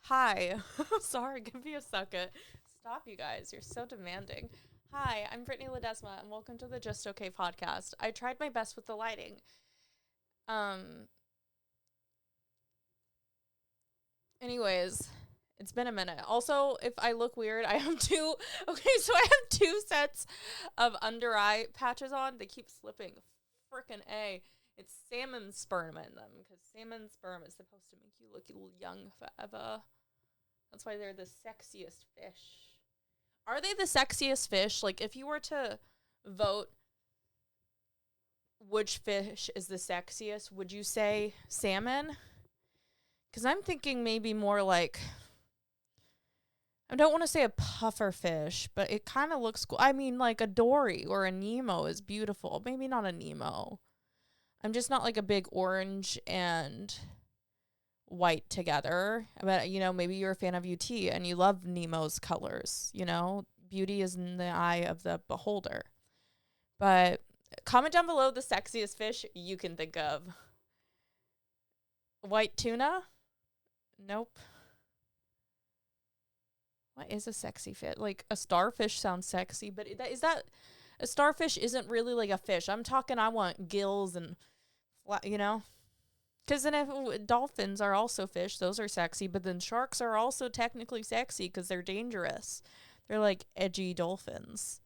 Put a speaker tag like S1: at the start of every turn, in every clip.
S1: Hi. Sorry, give me a second. Stop, you guys. You're so demanding. Hi, I'm Brittany Ledesma, and welcome to the Just Okay podcast. I tried my best with the lighting. Um, anyways, it's been a minute. Also, if I look weird, I have two. Okay, so I have two sets of under eye patches on. They keep slipping. Frickin' A. It's salmon sperm in them because salmon sperm is supposed to make you look young forever. That's why they're the sexiest fish. Are they the sexiest fish? Like, if you were to vote which fish is the sexiest, would you say salmon? Because I'm thinking maybe more like, I don't want to say a puffer fish, but it kind of looks cool. I mean, like a Dory or a Nemo is beautiful. Maybe not a Nemo. I'm just not like a big orange and white together. But, maybe you're a fan of UT and you love Nemo's colors, Beauty is in the eye of the beholder. But comment down below the sexiest fish you can think of. White tuna? Nope. What is a sexy fish? Like, a starfish sounds sexy, but a starfish isn't really like a fish. I'm talking, I want gills and, Because then if dolphins are also fish, those are sexy, but then sharks are also technically sexy because they're dangerous. They're like edgy dolphins.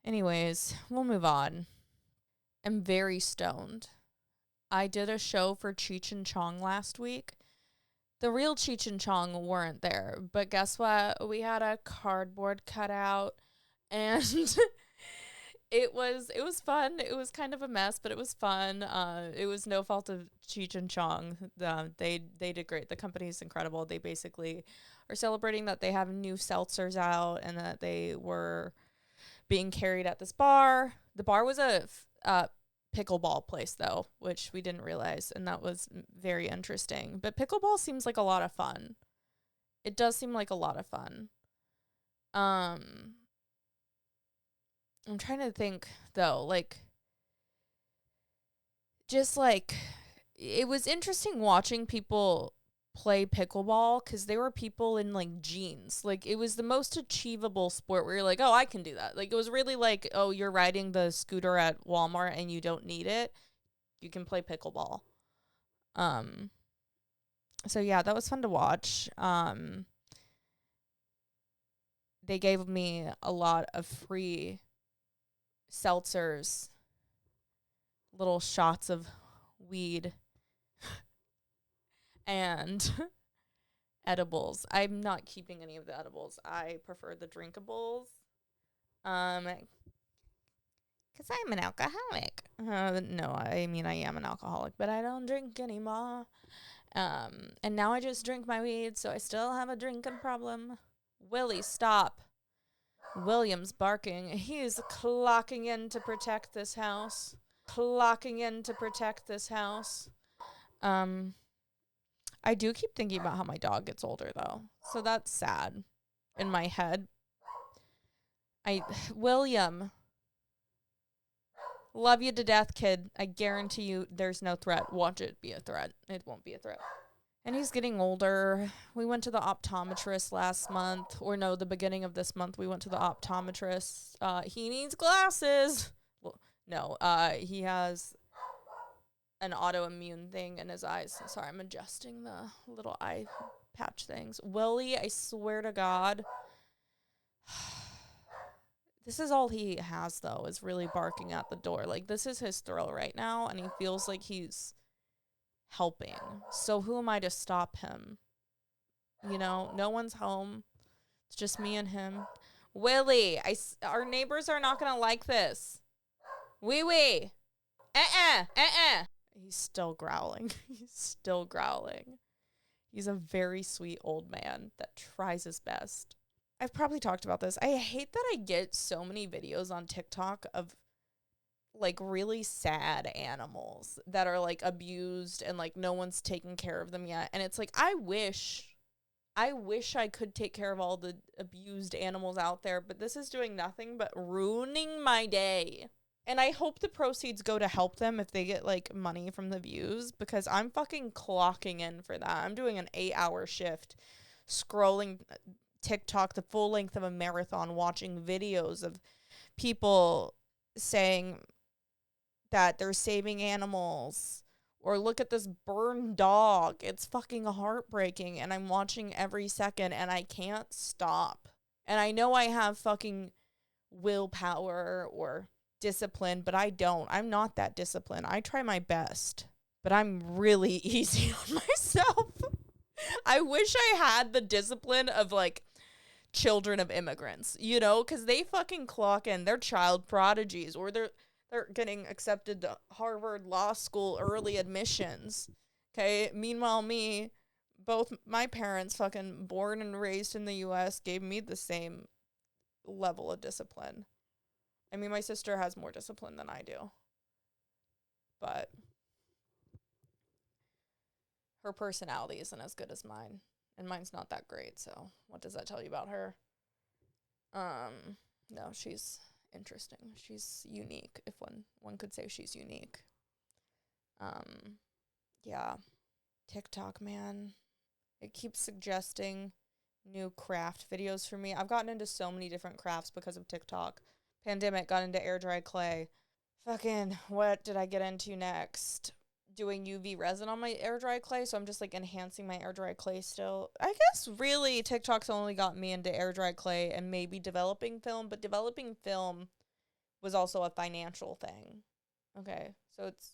S1: Anyways, we'll move on. I'm very stoned. I did a show for Cheech and Chong last week. The real Cheech and Chong weren't there, but guess what? We had a cardboard cutout, and it was fun. It was kind of a mess, but it was fun. It was no fault of Cheech and Chong. They did great. The company's incredible. They basically are celebrating that they have new seltzers out and that they were being carried at this bar. The bar was a pickleball place, though, which we didn't realize, and that was very interesting. But pickleball seems like a lot of fun. It does seem like a lot of fun. I'm trying to think, though, it was interesting watching people play pickleball because there were people in, jeans. It was the most achievable sport where you're like, oh, I can do that. It was really like, oh, you're riding the scooter at Walmart and you don't need it. You can play pickleball. So, yeah, that was fun to watch. They gave me a lot of free seltzers, little shots of weed, and edibles. I'm not keeping any of the edibles. I prefer the drinkables. Because I'm an alcoholic. No, I mean, I am an alcoholic, but I don't drink anymore. And now I just drink my weed, so I still have a drinking problem. Willie, stop. William's barking. He's clocking in to protect this house. I do keep thinking about how my dog gets older, though. So that's sad in my head. William, love you to death, kid. I guarantee you there's no threat. Watch it be a threat. It won't be a threat. And he's getting older. We went to the optometrist last month. Or no, the beginning of this month, we went to the optometrist. He needs glasses. Well, no, he has an autoimmune thing in his eyes. Sorry, I'm adjusting the little eye patch things. Willie, I swear to God, this is all he has, though, is really barking at the door. This is his thrill right now, and he feels like he's helping. So who am I to stop him? No one's home. It's just me and him. Willie, our neighbors are not going to like this. Wee. He's still growling. He's a very sweet old man that tries his best. I've probably talked about this. I hate that I get so many videos on TikTok of really sad animals that are abused and no one's taking care of them yet. And it's I wish I could take care of all the abused animals out there, but this is doing nothing but ruining my day. And I hope the proceeds go to help them if they get, like, money from the views, because I'm fucking clocking in for that. I'm doing an 8-hour shift, scrolling TikTok the full length of a marathon, watching videos of people saying that they're saving animals, or look at this burned dog. It's fucking heartbreaking, and I'm watching every second, and I can't stop. And I know I have fucking willpower or discipline, but I don't. I'm not that disciplined. I try my best, but I'm really easy on myself. I wish I had the discipline of, like, children of immigrants, you know, because they fucking clock in. They're child prodigies, or they're getting accepted to Harvard Law School early admissions. Okay, meanwhile me, both my parents, fucking born and raised in the US, gave me the same level of discipline. I mean, my sister has more discipline than I do, but her personality isn't as good as mine, and mine's not that great, so what does that tell you about her? No, she's interesting. She's unique, if one could say she's unique. Yeah. TikTok, man. It keeps suggesting new craft videos for me. I've gotten into so many different crafts because of TikTok. Pandemic, got into air dry clay. Fucking, what did I get into next? Doing UV resin on my air dry clay, so I'm just, like, enhancing my air dry clay still. I guess really TikTok's only got me into air dry clay and maybe developing film, but developing film was also a financial thing. Okay, so it's,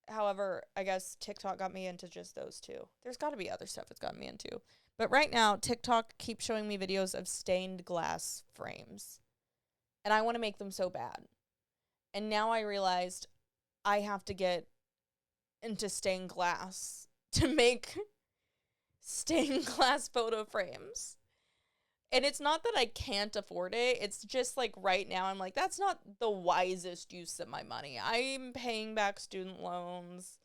S1: however, I guess TikTok got me into just those two. There's got to be other stuff it's got me into. But right now, TikTok keeps showing me videos of stained glass frames. And I want to make them so bad. And now I realized I have to get into stained glass to make stained glass photo frames. And it's not that I can't afford it. It's just, like, right now I'm like, that's not the wisest use of my money. I'm paying back student loans.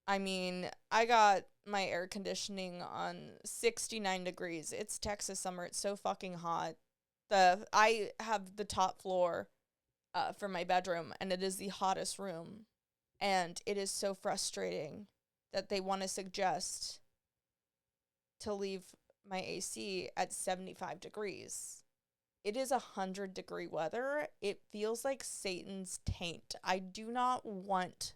S1: I mean, I got my air conditioning on 69 degrees. It's Texas summer. It's so fucking hot. I have the top floor for my bedroom, and it is the hottest room. And it is so frustrating that they want to suggest to leave my AC at 75 degrees. It is 100-degree weather. It feels like Satan's taint. I do not want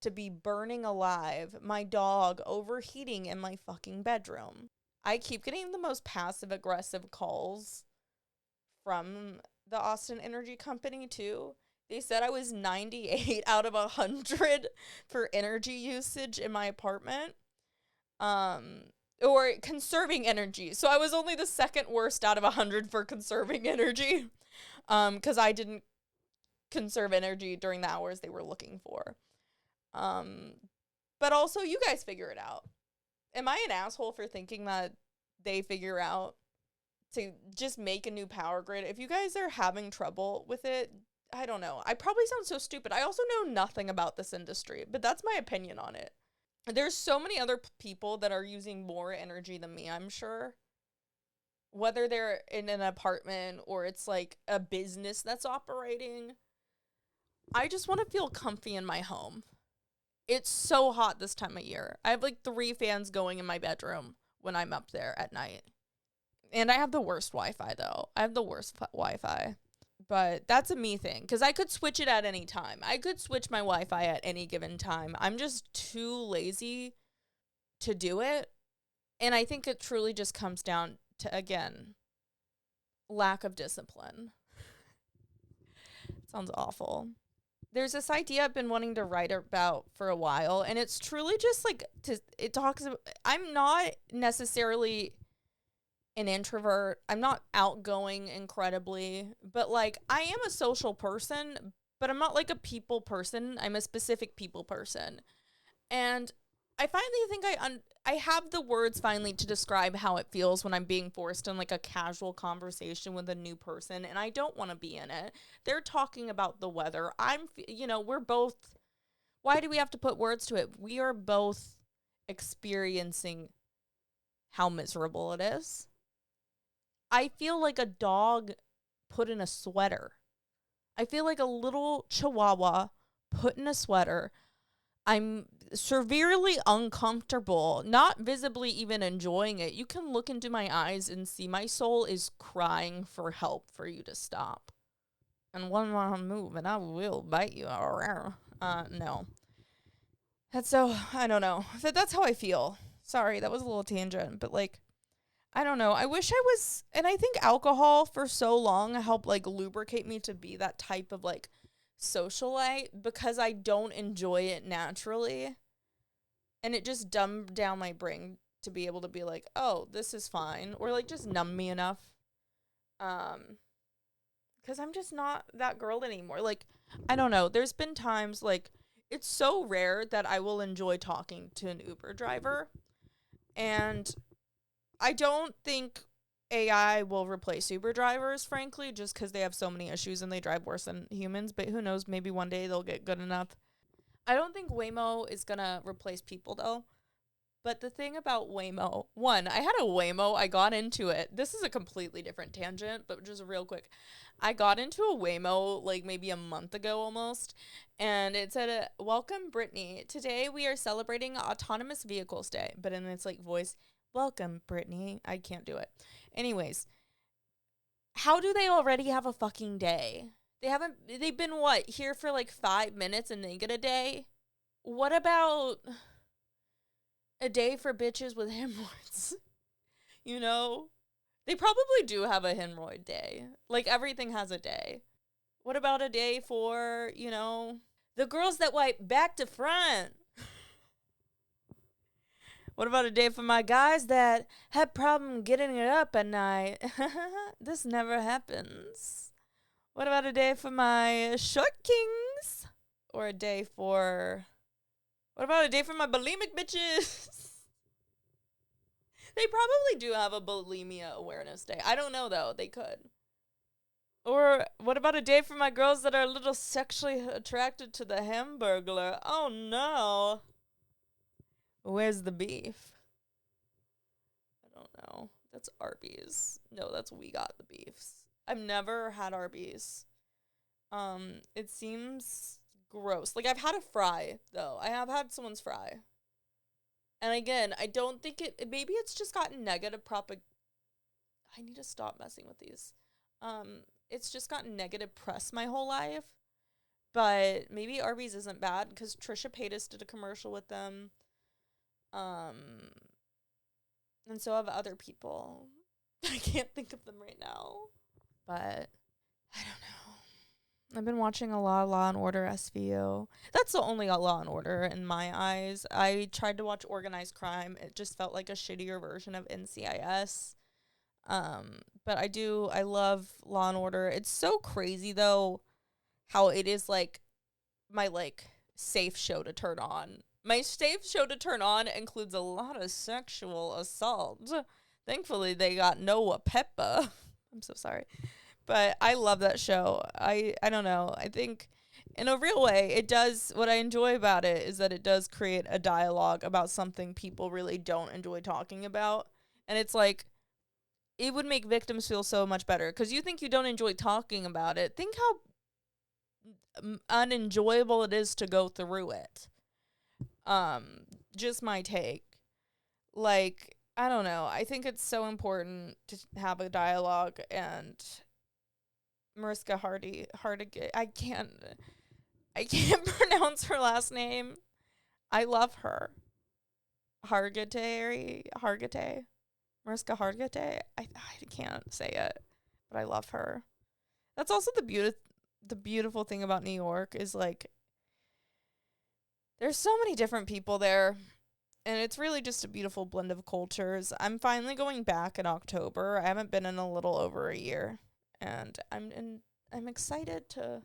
S1: to be burning alive, my dog overheating in my fucking bedroom. I keep getting the most passive-aggressive calls from the Austin Energy Company, too. They said I was 98 out of 100 for energy usage in my apartment. Or conserving energy. So I was only the second worst out of 100 for conserving energy. Because I didn't conserve energy during the hours they were looking for. But also, you guys figure it out. Am I an asshole for thinking that they figure out to just make a new power grid? If you guys are having trouble with it, I don't know. I probably sound so stupid. I also know nothing about this industry, but that's my opinion on it. There's so many other people that are using more energy than me, I'm sure. Whether they're in an apartment or it's, like, a business that's operating. I just want to feel comfy in my home. It's so hot this time of year. I have, like, 3 fans going in my bedroom when I'm up there at night. And I have the worst Wi-Fi, though. I have the worst Wi-Fi. But that's a me thing, because I could switch it at any time. I could switch my Wi-Fi at any given time. I'm just too lazy to do it. And I think it truly just comes down to, again, lack of discipline. Sounds awful. There's this idea I've been wanting to write about for a while, and it's truly just, like, it talks about, I'm not necessarily an introvert. I'm not outgoing incredibly, but, like, I am a social person, but I'm not, like, a people person. I'm a specific people person. And I finally think I have the words finally to describe how it feels when I'm being forced in, like, a casual conversation with a new person, and I don't want to be in it. They're talking about the weather. We're both, why do we have to put words to it? We are both experiencing how miserable it is. I feel like a dog put in a sweater. I feel like a little chihuahua put in a sweater. I'm severely uncomfortable, not visibly even enjoying it. You can look into my eyes and see my soul is crying for help for you to stop. And one more move and I will bite you. No. That's so, I don't know. That's how I feel. Sorry, that was a little tangent, but like, I don't know. I wish I was, and I think alcohol for so long helped like lubricate me to be that type of like socialite because I don't enjoy it naturally. And it just dumbed down my brain to be able to be like, oh, this is fine. Or like just numb me enough. Because I'm just not that girl anymore. Like, I don't know. There's been times like, it's so rare that I will enjoy talking to an Uber driver. And I don't think AI will replace Uber drivers, frankly, just because they have so many issues and they drive worse than humans. But who knows? Maybe one day they'll get good enough. I don't think Waymo is going to replace people, though. But the thing about Waymo, one, I had a Waymo. I got into it. This is a completely different tangent, but just real quick. I got into a Waymo like maybe a month ago almost, and it said, "Welcome, Brittany. Today we are celebrating Autonomous Vehicles Day." But in its like voice, "Welcome, Brittany." I can't do it. Anyways, how do they already have a fucking day? They've been what, here for like 5 minutes and they get a day? What about a day for bitches with hemorrhoids? You know? They probably do have a hemorrhoid day. Like, everything has a day. What about a day for, you know, the girls that wipe back to front? What about a day for my guys that had problem getting it up at night? This never happens. What about a day for my short kings? Or a day for... What about a day for my bulimic bitches? They probably do have a bulimia awareness day. I don't know, though. They could. Or what about a day for my girls that are a little sexually attracted to the Hamburglar? Oh, no. Where's the beef? I don't know. That's Arby's. No, that's We Got the Beefs. I've never had Arby's. It seems gross. Like, I've had a fry, though. I have had someone's fry. And again, I don't think maybe it's just gotten negative I need to stop messing with these. It's just gotten negative press my whole life. But maybe Arby's isn't bad because Trisha Paytas did a commercial with them. And so have other people. I can't think of them right now. But I don't know. I've been watching a lot of Law & Order SVU. That's the only Law & Order in my eyes. I tried to watch Organized Crime. It just felt like a shittier version of NCIS. But I love Law & Order. It's so crazy, though, how it is, like, my, like, safe show to turn on. My safe show to turn on includes a lot of sexual assault. Thankfully, they got Noah Peppa. I'm so sorry. But I love that show. I don't know. I think in a real way, it does, what I enjoy about it is that it does create a dialogue about something people really don't enjoy talking about. And it's like, it would make victims feel so much better. Because you think you don't enjoy talking about it. Think how unenjoyable it is to go through it. Just my take. Like, I don't know. I think it's so important to have a dialogue, and Mariska Hargitay. I can't pronounce her last name. I love her. Hargitay. Mariska Hargitay. I can't say it, but I love her. That's also the beautiful thing about New York is like there's so many different people there, and it's really just a beautiful blend of cultures. I'm finally going back in October. I haven't been in a little over a year. And I'm excited to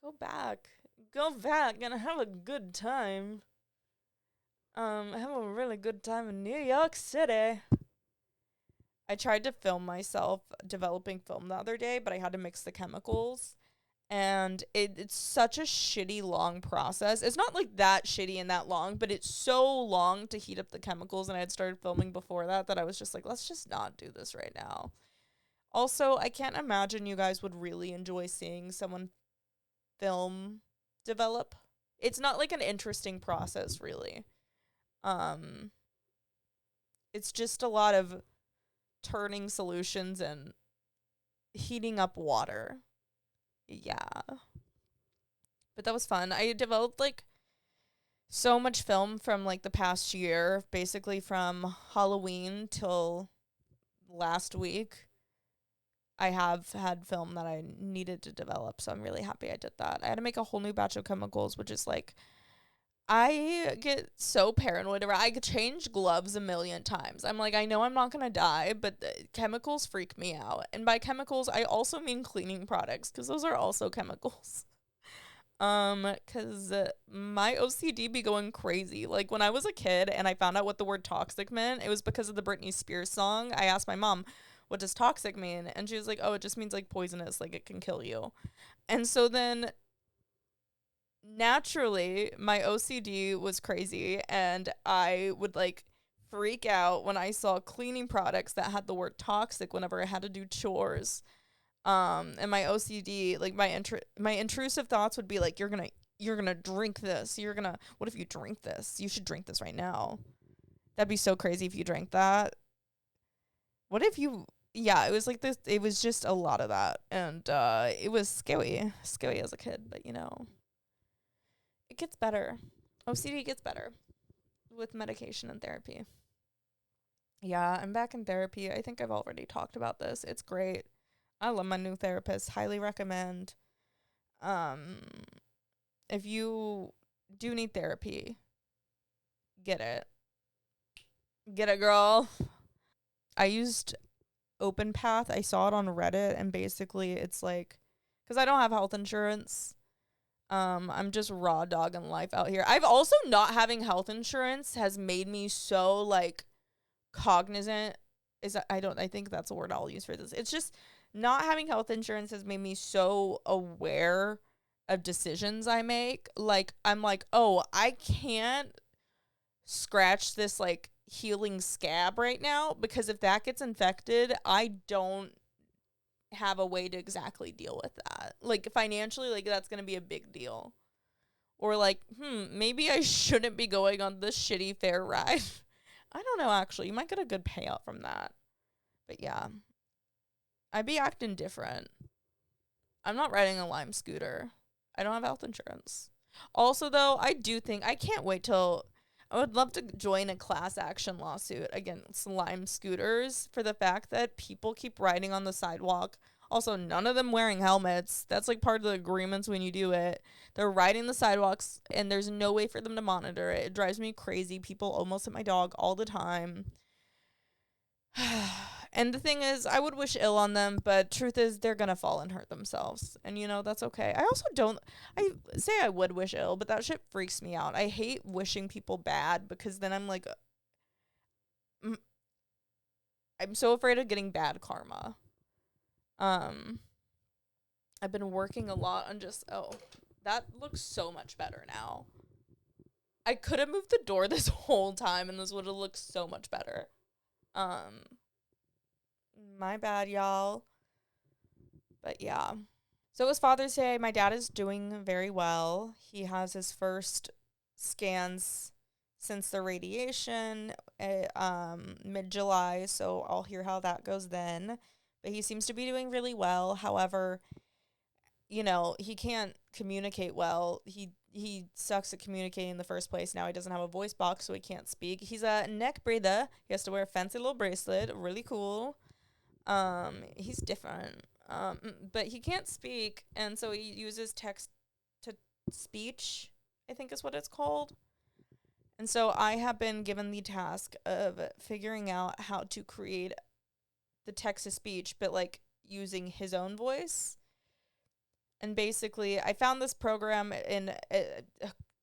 S1: go back and have a good time. Have a really good time in New York City. I tried to film myself developing film the other day, but I had to mix the chemicals. And it's such a shitty long process. It's not like that shitty and that long, but it's so long to heat up the chemicals. And I had started filming before that I was just like, let's just not do this right now. Also, I can't imagine you guys would really enjoy seeing someone film develop. It's not like an interesting process, really. Um, it's just a lot of turning solutions and heating up water. Yeah. But that was fun. I developed like so much film from like the past year, basically from Halloween till last week. I have had film that I needed to develop, so I'm really happy I did that. I had to make a whole new batch of chemicals, which is like, I get so paranoid around. I could change gloves a million times. I'm like, I know I'm not gonna die, but the chemicals freak me out. And by chemicals, I also mean cleaning products, because those are also chemicals. Cause my OCD be going crazy. Like when I was a kid and I found out what the word toxic meant, it was because of the Britney Spears song. I asked my mom, what does toxic mean? And she was like, oh, it just means like poisonous, like it can kill you. And so then naturally my OCD was crazy and I would like freak out when I saw cleaning products that had the word toxic whenever I had to do chores. And my OCD, like my intrusive thoughts would be like, you're gonna drink this. What if you drink this? You should drink this right now. That'd be so crazy if you drank that. What if you, yeah, it was like this, it was just a lot of that. And, it was scary as a kid, but it gets better. OCD gets better with medication and therapy. Yeah, I'm back in therapy. I think I've already talked about this. It's great. I love my new therapist. Highly recommend. Um, if you do need therapy, get it. Get it, girl. I used OpenPath. I saw it on Reddit, and basically it's like, because I don't have health insurance. I'm just raw dogging life out here. I've also not having health insurance has made me so like cognizant. I think that's a word I'll use for this. It's just not having health insurance has made me so aware of decisions I make. Like I'm like, oh, I can't scratch this like healing scab right now because if that gets infected, I don't have a way to exactly deal with that. Like financially, like that's gonna be a big deal. Or like, maybe I shouldn't be going on this shitty fair ride. I don't know, actually. You might get a good payout from that. But yeah. I'd be acting different. I'm not riding a Lime scooter. I don't have health insurance. Also, though, I do think I can't wait till I would love to join a class action lawsuit against Lime scooters for the fact that people keep riding on the sidewalk. Also, none of them wearing helmets. That's like part of the agreements when you do it. They're riding the sidewalks and there's no way for them to monitor it. It drives me crazy. People almost hit my dog all the time. And the thing is, I would wish ill on them, but truth is, they're gonna fall and hurt themselves. And, that's okay. I also don't, I say I would wish ill, but that shit freaks me out. I hate wishing people bad because then I'm like, I'm so afraid of getting bad karma. I've been working a lot on that looks so much better now. I could have moved the door this whole time and this would have looked so much better. My bad, y'all. But yeah. So it was Father's Day. My dad is doing very well. He has his first scans since the radiation mid-July, so I'll hear how that goes then. But he seems to be doing really well. However, he can't communicate well. He sucks at communicating in the first place. Now he doesn't have a voice box, so he can't speak. He's a neck breather. He has to wear a fancy little bracelet. Really cool. He's different. But he can't speak, and so he uses text to speech, I think is what it's called. And so I have been given the task of figuring out how to create the text to speech, but like using his own voice. And basically, I found this program in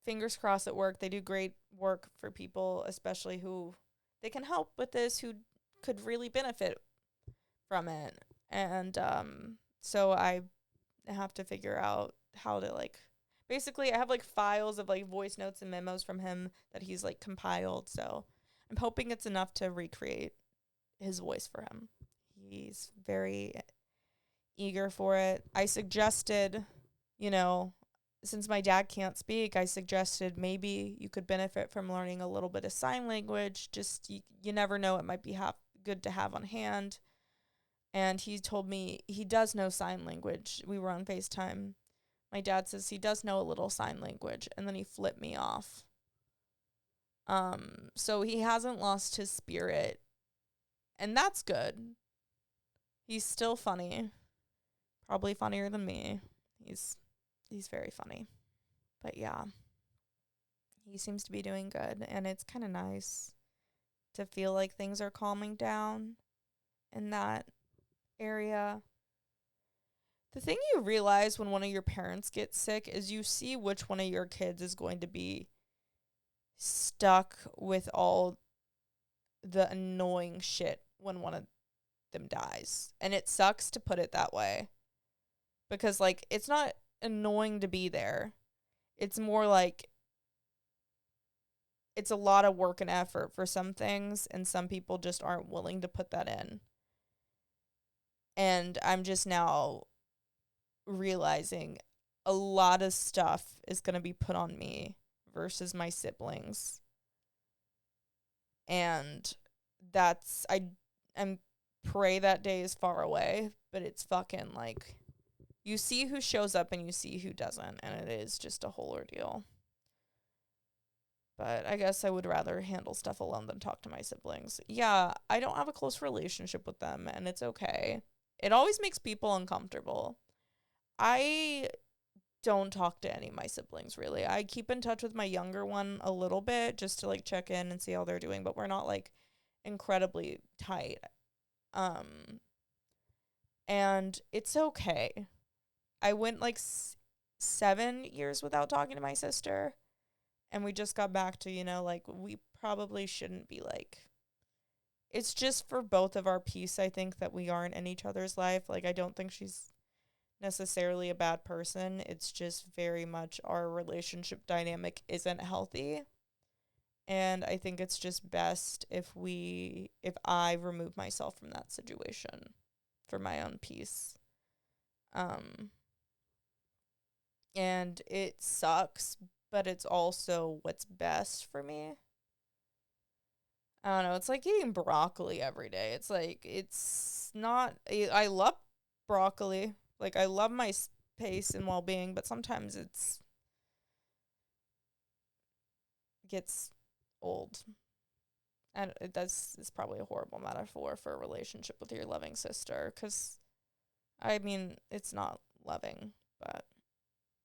S1: fingers crossed at work. They do great work for people, especially who they can help with this, who could really benefit from it. And so I have to figure out how to like, basically I have like files of like voice notes and memos from him that he's like compiled. So I'm hoping it's enough to recreate his voice for him. He's very eager for it. I suggested, since my dad can't speak, I suggested maybe you could benefit from learning a little bit of sign language. Just, you never know, it might be good to have on hand. And he told me he does know sign language. We were on FaceTime. My dad says he does know a little sign language, and then he flipped me off. So he hasn't lost his spirit, and that's good. He's still funny. Probably funnier than me. He's very funny. But yeah, he seems to be doing good, and it's kind of nice to feel like things are calming down in that area. The thing you realize when one of your parents gets sick is you see which one of your kids is going to be stuck with all the annoying shit when one of them dies. And it sucks to put it that way. Because, like, it's not annoying to be there. It's more like it's a lot of work and effort for some things, and some people just aren't willing to put that in. And I'm just now realizing a lot of stuff is going to be put on me versus my siblings. And I'm pray that day is far away, but it's fucking like you see who shows up and you see who doesn't, and it is just a whole ordeal. But I guess I would rather handle stuff alone than talk to my siblings. Yeah, I don't have a close relationship with them, and it's okay. It always makes people uncomfortable. I don't talk to any of my siblings, really. I keep in touch with my younger one a little bit just to, like, check in and see how they're doing, but we're not, like, incredibly tight. And it's okay. I went, like, 7 years without talking to my sister, and we just got back to, like, we probably shouldn't be, like, it's just for both of our peace, I think, that we aren't in each other's life. Like, I don't think she's necessarily a bad person. It's just very much our relationship dynamic isn't healthy. And I think it's just best if I remove myself from that situation for my own peace. And it sucks, but it's also what's best for me. I don't know, it's like eating broccoli every day. It's like, it's not, I love broccoli. Like, I love my pace and well-being, but sometimes gets old. And it's probably a horrible metaphor for a relationship with your loving sister, because, I mean, it's not loving, but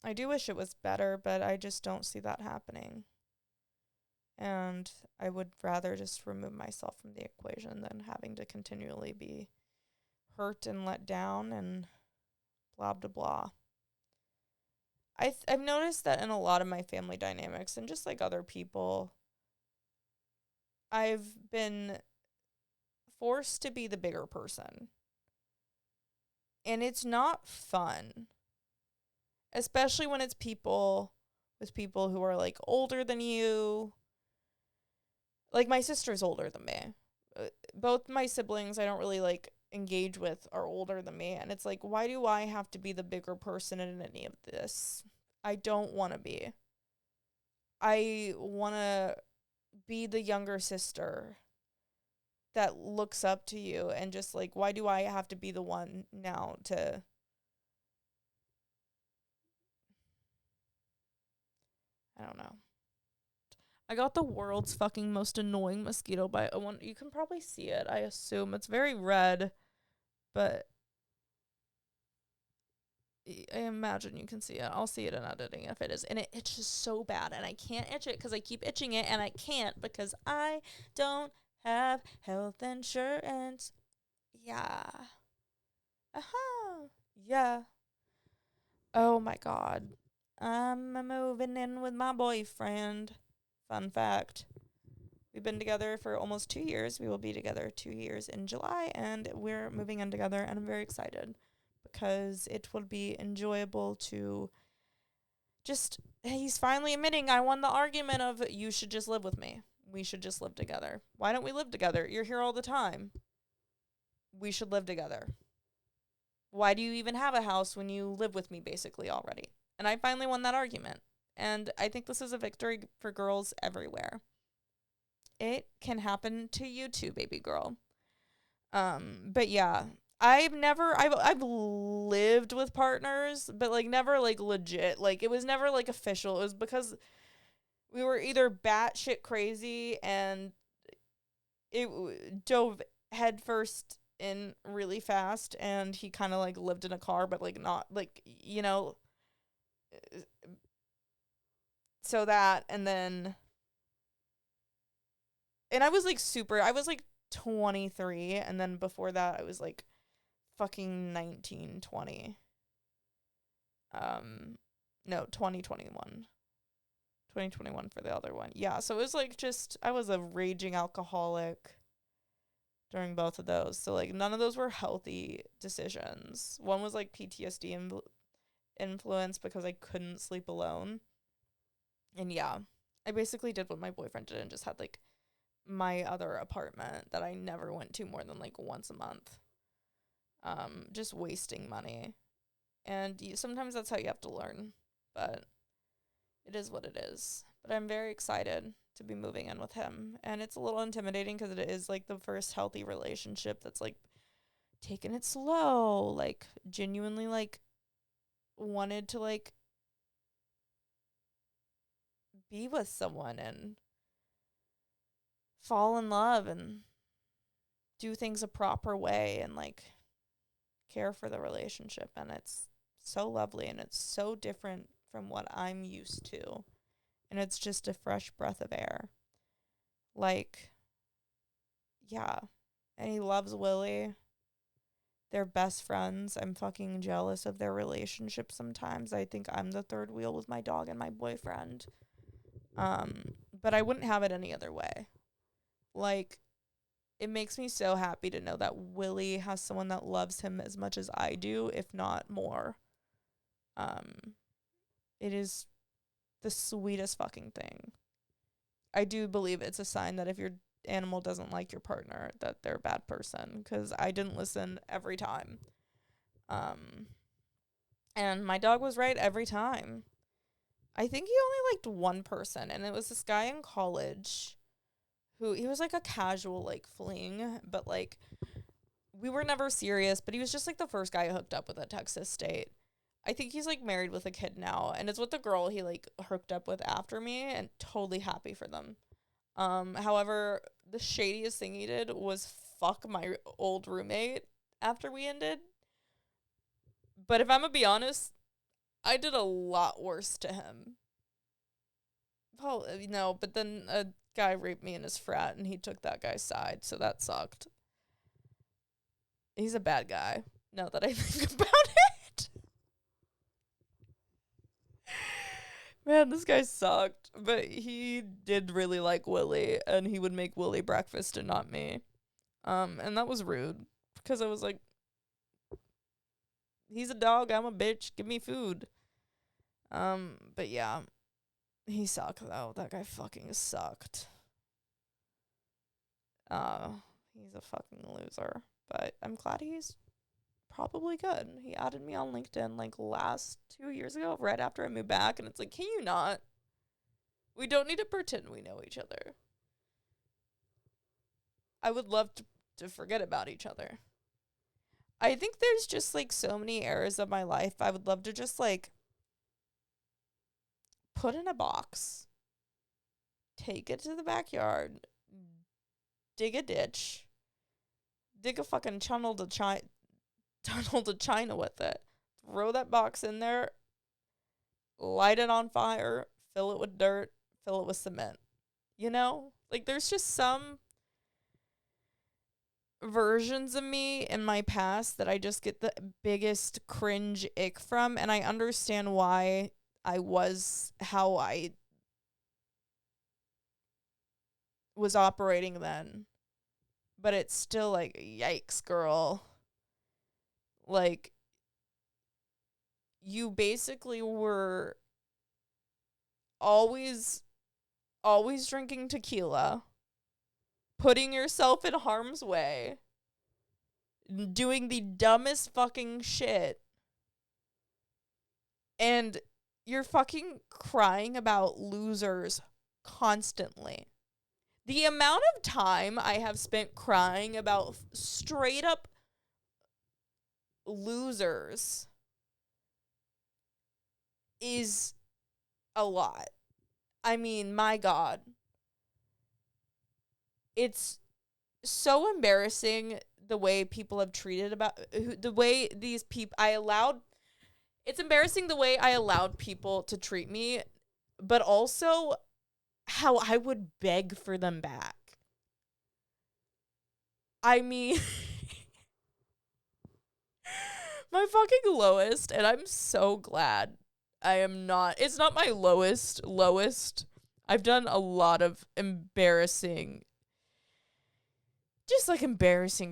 S1: I do wish it was better, but I just don't see that happening. And I would rather just remove myself from the equation than having to continually be hurt and let down and blah, blah, blah. I've noticed that in a lot of my family dynamics and just like other people, I've been forced to be the bigger person. And it's not fun. Especially when it's people who are, like, older than you. Like, my sister's older than me. Both my siblings I don't really, like, engage with are older than me. And it's like, why do I have to be the bigger person in any of this? I don't want to be. I want to be the younger sister that looks up to you, and just, like, why do I have to be the one now to... I don't know. I got the world's fucking most annoying mosquito bite. You can probably see it, I assume. It's very red, but I imagine you can see it. I'll see it in editing if it is. And it itches so bad, and I can't itch it because I keep itching it, and I can't because I don't have health insurance. Yeah. Yeah. Oh my god. I'm moving in with my boyfriend. Fun fact. We've been together for almost 2 years. We will be together 2 years in July, and we're moving in together, and I'm very excited because it will be enjoyable to just... He's finally admitting I won the argument of, you should just live with me. We should just live together. Why don't we live together? You're here all the time. we should live together. Why do you even have a house when you live with me basically already? And I finally won that argument. And I think this is a victory for girls everywhere. It can happen to you too, baby girl. But yeah, I've lived with partners, but like never like legit. Like it was never like official. It was because we were either batshit crazy and it dove headfirst in really fast, and he kind of like lived in a car, but like not like, you know, so that, and then, and I was like 23, and then before that I was like fucking 19, 20. No, 2021 for the other one. Yeah, so it was like just, I was a raging alcoholic during both of those. So like none of those were healthy decisions. One was like PTSD influence because I couldn't sleep alone. And yeah, I basically did what my boyfriend did and just had like my other apartment that I never went to more than like once a month. Just wasting money. And sometimes that's how you have to learn, but it is what it is. But I'm very excited to be moving in with him. And it's a little intimidating because it is like the first healthy relationship that's like taking it slow, like genuinely like wanted to like be with someone and fall in love and do things a proper way and like care for the relationship. And it's so lovely and it's so different from what I'm used to. And it's just a fresh breath of air. Like, yeah. And he loves Willie. They're best friends. I'm fucking jealous of their relationship sometimes. I think I'm the third wheel with my dog and my boyfriend. But I wouldn't have it any other way. Like, it makes me so happy to know that Willie has someone that loves him as much as I do, if not more. It is the sweetest fucking thing. I do believe it's a sign that if your animal doesn't like your partner, that they're a bad person, because I didn't listen every time. And my dog was right every time. I think he only liked one person, and it was this guy in college who, he was like a casual like fling, but like we were never serious, but he was just like the first guy I hooked up with at Texas State. I think he's like married with a kid now, and it's with the girl he like hooked up with after me, and totally happy for them. However, the shadiest thing he did was fuck my old roommate after we ended. But if I'm gonna be honest, I did a lot worse to him. Oh, no, but then a guy raped me in his frat, and he took that guy's side, so that sucked. He's a bad guy, now that I think about it. Man, this guy sucked, but he did really like Willie, and he would make Willie breakfast and not me. And that was rude, because I was like, he's a dog, I'm a bitch, give me food. But yeah, he sucked, though. That guy fucking sucked. He's a fucking loser, but I'm glad he's probably good. He added me on LinkedIn like last 2 years ago, right after I moved back, and it's like, can you not? We don't need to pretend we know each other. I would love to forget about each other. I think there's just like so many areas of my life I would love to just like put in a box, take it to the backyard, dig a ditch, dig a fucking tunnel to China with it, throw that box in there, light it on fire, fill it with dirt, fill it with cement. You know? Like, there's just some versions of me in my past that I just get the biggest cringe ick from, and I understand why I was how I was operating then. But it's still like, yikes, girl. Like, you basically were always drinking tequila, putting yourself in harm's way, doing the dumbest fucking shit, and you're fucking crying about losers constantly. The amount of time I have spent crying about straight up losers is a lot. I mean, my God. It's so embarrassing the way people have treated the way these people it's embarrassing the way I allowed people to treat me, but also how I would beg for them back. I mean, my fucking lowest, and I'm so glad it's not my lowest. I've done a lot of embarrassing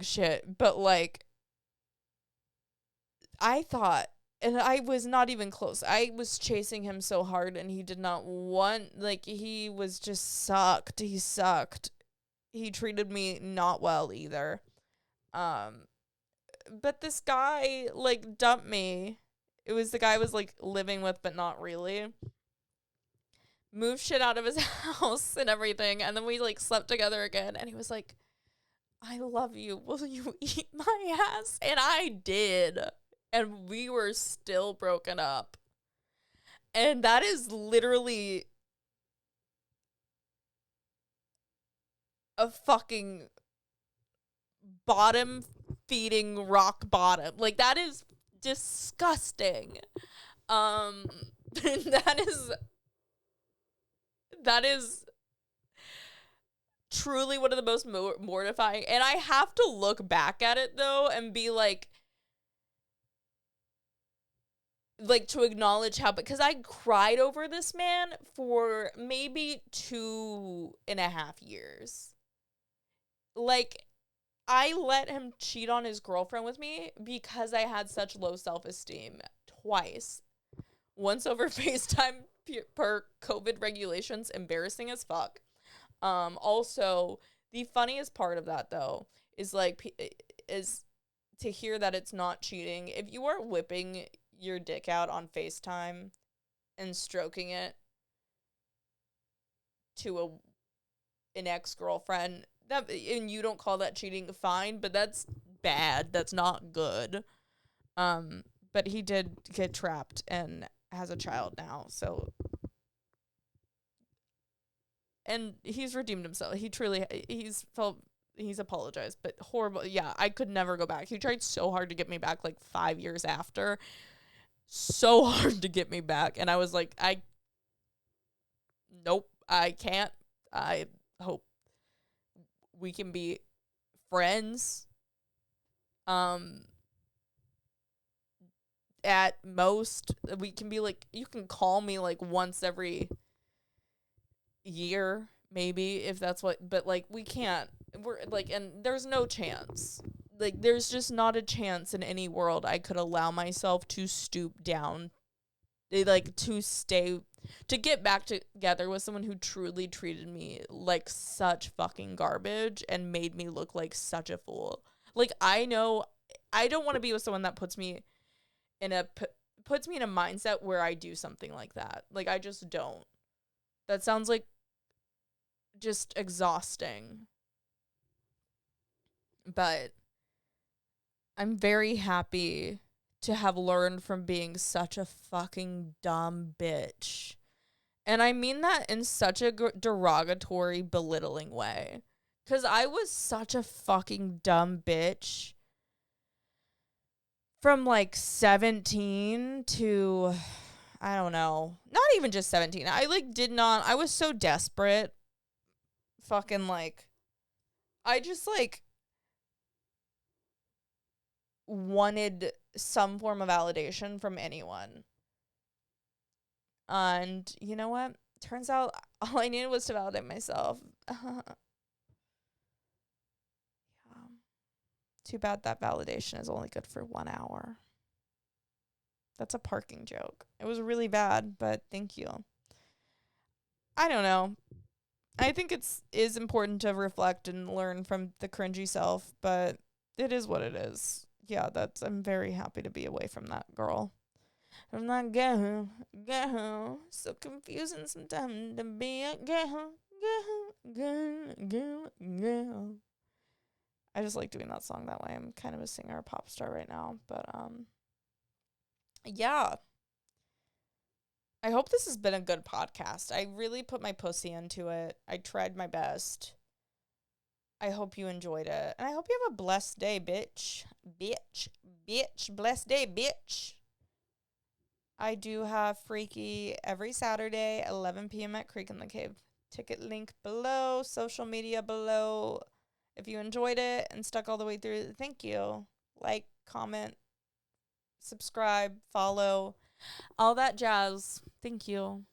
S1: shit, but like, I thought, and I was not even close. I was chasing him so hard, and he did not want, like, he was just sucked. He sucked. He treated me not well either. But this guy, like, dumped me. It was the guy I was, like, living with, but not really. Moved shit out of his house and everything, and then we, like, slept together again, and he was like, I love you. Will you eat my ass? And I did. And we were still broken up. And that is literally a fucking bottom feeding rock bottom. Like, that is disgusting. that is truly one of the most mortifying. And I have to look back at it, though, and be like to acknowledge how, because I cried over this man for maybe 2.5 years. Like, I let him cheat on his girlfriend with me because I had such low self-esteem twice. Once over FaceTime per COVID regulations, embarrassing as fuck. Also, the funniest part of that, though, is to hear that it's not cheating. If you are whipping your dick out on FaceTime and stroking it to an ex-girlfriend, and you don't call that cheating, fine, but that's bad. That's not good. But he did get trapped and has a child now, so, and he's redeemed himself. He's apologized, but horrible. Yeah, I could never go back. He tried so hard to get me back, like 5 years after. So hard to get me back, and I was like, nope, I can't. I hope we can be friends. At most, we can be like, you can call me like once every year, maybe, if that's what, but like, we can't. We're like, and there's no chance. Like, there's just not a chance in any world I could allow myself to stoop down, like, to get back together with someone who truly treated me like such fucking garbage and made me look like such a fool. Like, I know I don't want to be with someone that puts me in a mindset where I do something like that. Like, I just don't. That sounds like just exhausting. But I'm very happy to have learned from being such a fucking dumb bitch. And I mean that in such a derogatory, belittling way. 'Cause I was such a fucking dumb bitch from like 17 to, I don't know, not even just 17. I was so desperate. Fucking like, I just like wanted some form of validation from anyone. And you know what? Turns out all I needed was to validate myself. Too bad that validation is only good for 1 hour. That's a parking joke. It was really bad, but thank you. I don't know. I think is important to reflect and learn from the cringy self, but it is what it is. Yeah, I'm very happy to be away from that girl. From that girl. So confusing sometimes to be a girl. I just like doing that song that way. I'm kind of a singer, a pop star right now. But, yeah. I hope this has been a good podcast. I really put my pussy into it. I tried my best. I hope you enjoyed it. And I hope you have a blessed day, bitch. Bitch. Blessed day, bitch. I do have Freaky every Saturday, 11 p.m. at Creek in the Cave. Ticket link below, social media below. If you enjoyed it and stuck all the way through, thank you. Like, comment, subscribe, follow, all that jazz. Thank you.